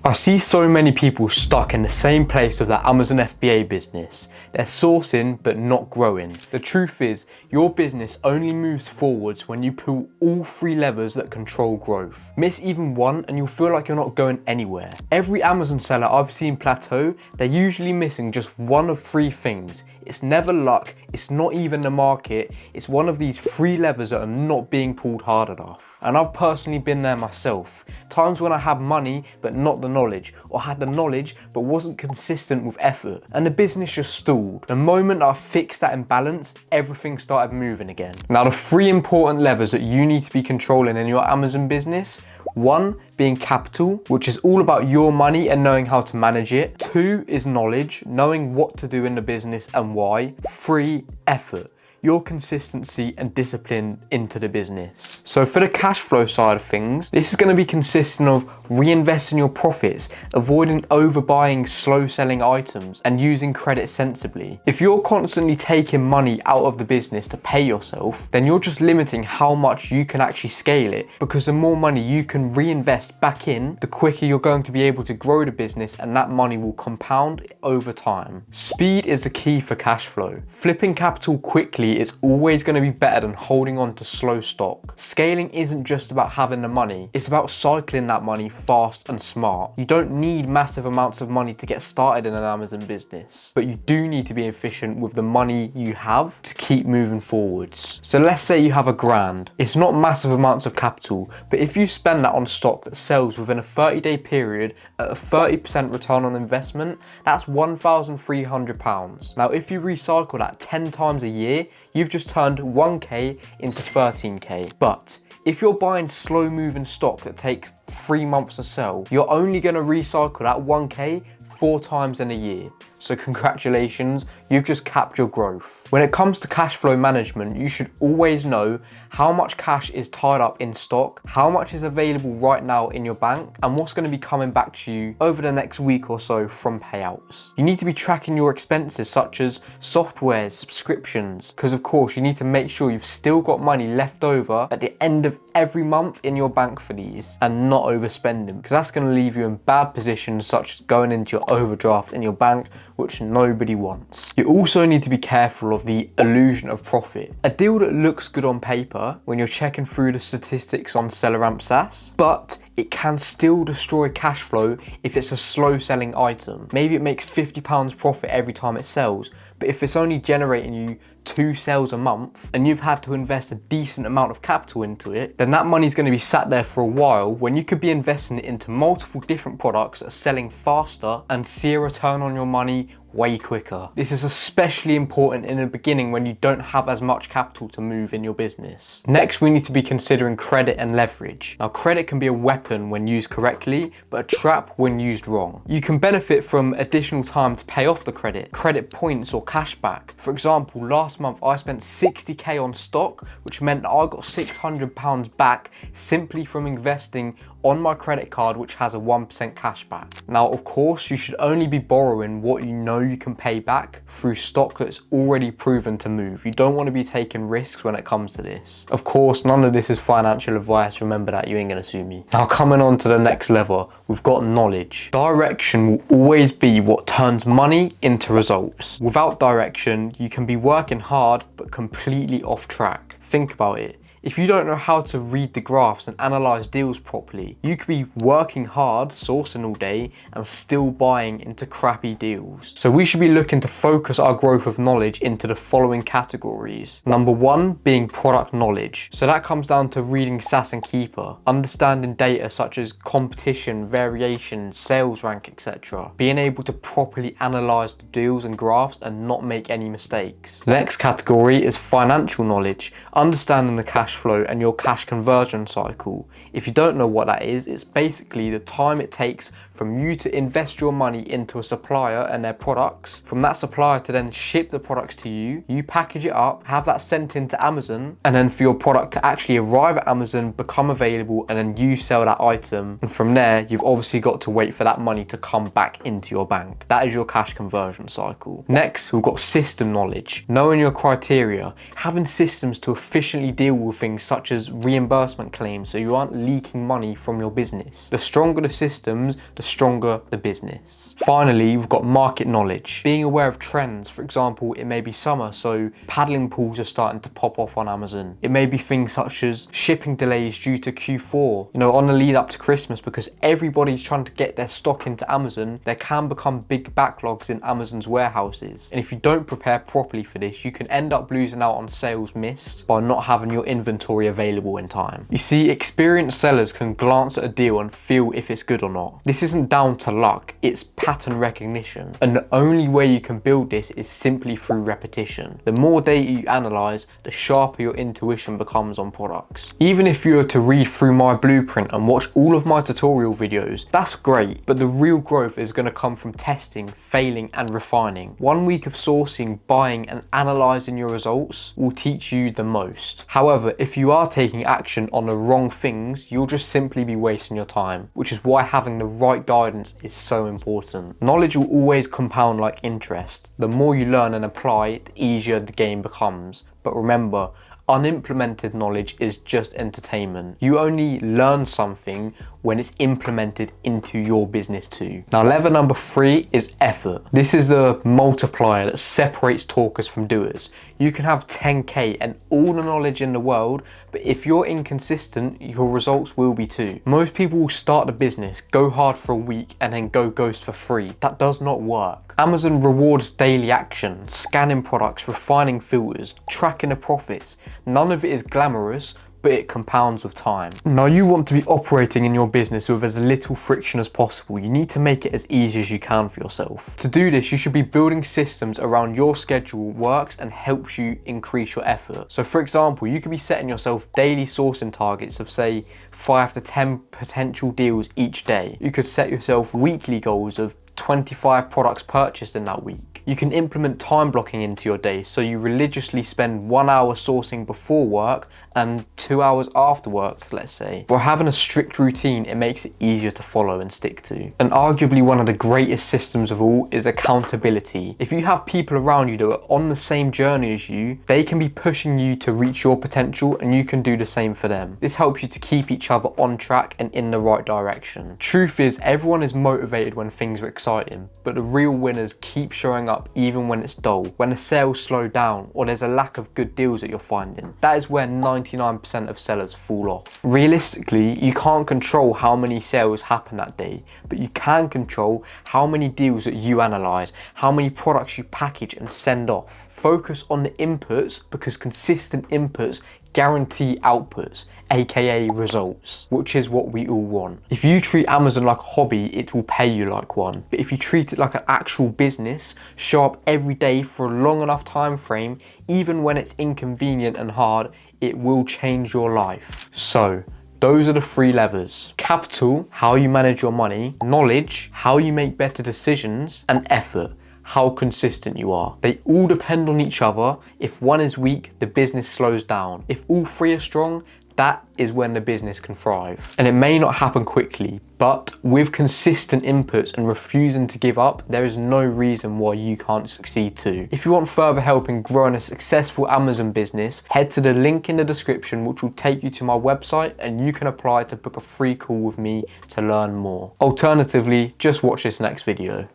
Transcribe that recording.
I see so many people stuck in the same place with their Amazon FBA business. They're sourcing but not growing. The truth is, your business only moves forwards when you pull all three levers that control growth. Miss even one and you'll feel like you're not going anywhere. Every Amazon seller I've seen plateau, they're usually missing just one of three things. It's never luck, it's not even the market, it's one of these three levers that are not being pulled hard enough. And I've personally been there myself. Times when I had money but not the knowledge, or had the knowledge but wasn't consistent with effort, and the business just stalled. The moment I fixed that imbalance, everything started moving again. Now, the three important levers that you need to be controlling in your Amazon business: one, being capital, which is all about your money and knowing how to manage it. Two is knowledge, knowing what to do in the business and why. Three, effort, your consistency and discipline into the business. So for the cash flow side of things, this is going to be consisting of reinvesting your profits, avoiding overbuying slow selling items, and using credit sensibly. If you're constantly taking money out of the business to pay yourself, then you're just limiting how much you can actually scale it, because the more money you can reinvest back in, the quicker you're going to be able to grow the business, and that money will compound over time. Speed is the key for cash flow. Flipping capital quickly is always going to be better than holding on to slow stock. Scaling isn't just about having the money, it's about cycling that money fast and smart. You don't need massive amounts of money to get started in an Amazon business, but you do need to be efficient with the money you have to keep moving forwards. So let's say you have $1,000. It's not massive amounts of capital, but if you spend that on stock that sells within a 30-day period at a 30% return on investment, that's £1,300. Now, if you recycle that 10 times a year, you've just turned 1k into 13k. But if you're buying slow moving stock that takes 3 months to sell, you're only going to recycle that 1k 4 times in a year. So congratulations, you've just capped your growth. When it comes to cash flow management, you should always know how much cash is tied up in stock, how much is available right now in your bank, and what's going to be coming back to you over the next week or so from payouts. You need to be tracking your expenses such as software, subscriptions, because of course you need to make sure you've still got money left over at the end of every month in your bank for these, and not overspending, because that's going to leave you in bad positions such as going into your overdraft in your bank, which nobody wants. You also need to be careful of the illusion of profit. A deal that looks good on paper when you're checking through the statistics on SellerAmp SaaS, but it can still destroy cash flow if it's a slow selling item. Maybe it makes £50 profit every time it sells, but if it's only generating you 2 sales a month and you've had to invest a decent amount of capital into it, then that money's going to be sat there for a while when you could be investing it into multiple different products that are selling faster and see a return on your money way quicker. This is especially important in the beginning when you don't have as much capital to move in your business. Next, we need to be considering credit and leverage. Now, credit can be a weapon when used correctly, but a trap when used wrong. You can benefit from additional time to pay off the credit points or cash back. For example, last month I spent 60k on stock, which meant that I got £600 back simply from investing on my credit card, which has a 1% cash back. Now, of course, you should only be borrowing what you know you can pay back through stock that's already proven to move. You don't want to be taking risks when it comes to this. Of course, none of this is financial advice. Remember that, you ain't gonna sue me. Now, coming on to the next level, we've got knowledge. Direction will always be what turns money into results. Without direction, you can be working hard, but completely off track. Think about it. If you don't know how to read the graphs and analyze deals properly, you could be working hard, sourcing all day, and still buying into crappy deals. So we should be looking to focus our growth of knowledge into the following categories. Number 1 being product knowledge. So that comes down to reading SaaS and Keeper, understanding data such as competition, variations, sales rank, etc. Being able to properly analyze the deals and graphs and not make any mistakes. The next category is financial knowledge, understanding the cash flow and your cash conversion cycle. If you don't know what that is, it's basically the time it takes from you to invest your money into a supplier and their products, from that supplier to then ship the products to you, you package it up, have that sent into Amazon, and then for your product to actually arrive at Amazon, become available, and then you sell that item. And from there, you've obviously got to wait for that money to come back into your bank. That is your cash conversion cycle. Next, we've got system knowledge, knowing your criteria, having systems to efficiently deal with things such as reimbursement claims so you aren't leaking money from your business. The stronger the systems, the stronger the business. Finally, we've got market knowledge. Being aware of trends. For example, it may be summer, so paddling pools are starting to pop off on Amazon. It may be things such as shipping delays due to Q4, on the lead up to Christmas, because everybody's trying to get their stock into Amazon. There can become big backlogs in Amazon's warehouses. And if you don't prepare properly for this, you can end up losing out on sales missed by not having your inventory available in time. You see, experienced sellers can glance at a deal and feel if it's good or not. This isn't down to luck, it's pattern recognition. And the only way you can build this is simply through repetition. The more data you analyze, the sharper your intuition becomes on products. Even if you were to read through my blueprint and watch all of my tutorial videos, that's great, but the real growth is going to come from testing, failing and refining. 1 week of sourcing, buying and analyzing your results will teach you the most. However, if you are taking action on the wrong things, you'll just simply be wasting your time, which is why having the right guidance is so important. Knowledge will always compound like interest. The more you learn and apply, the easier the game becomes. But remember, unimplemented knowledge is just entertainment. You only learn something when it's implemented into your business too. Now, lever number 3 is effort. This is the multiplier that separates talkers from doers. You can have 10K and all the knowledge in the world, but if you're inconsistent, your results will be too. Most people will start the business, go hard for a week, and then go ghost for free. That does not work. Amazon rewards daily action, scanning products, refining filters, tracking the profits. None of it is glamorous, but it compounds with time. Now, you want to be operating in your business with as little friction as possible. You need to make it as easy as you can for yourself. To do this, you should be building systems around your schedule works and helps you increase your effort. So for example, you could be setting yourself daily sourcing targets of say 5 to 10 potential deals each day. You could set yourself weekly goals of 25 products purchased in that week. You can implement time blocking into your day, so you religiously spend 1 hour sourcing before work and 2 hours after work, let's say. By having a strict routine, it makes it easier to follow and stick to. And arguably one of the greatest systems of all is accountability. If you have people around you that are on the same journey as you, they can be pushing you to reach your potential and you can do the same for them. This helps you to keep each other on track and in the right direction. Truth is, everyone is motivated when things are exciting, but the real winners keep showing up even when it's dull, when the sales slow down or there's a lack of good deals that you're finding. That is where 99% of sellers fall off. Realistically, you can't control how many sales happen that day, but you can control how many deals that you analyze, how many products you package and send off. Focus on the inputs, because consistent inputs guarantee outputs, aka results, which is what we all want. If you treat Amazon like a hobby, it will pay you like one. But if you treat it like an actual business, show up every day for a long enough time frame, even when it's inconvenient and hard, it will change your life. So, those are the 3 levers. Capital, how you manage your money. Knowledge, how you make better decisions. And effort, how consistent you are. They all depend on each other. If one is weak, the business slows down. If all 3 are strong, that is when the business can thrive. And it may not happen quickly, but with consistent inputs and refusing to give up, there is no reason why you can't succeed too. If you want further help in growing a successful Amazon business, head to the link in the description, which will take you to my website, and you can apply to book a free call with me to learn more. Alternatively, just watch this next video.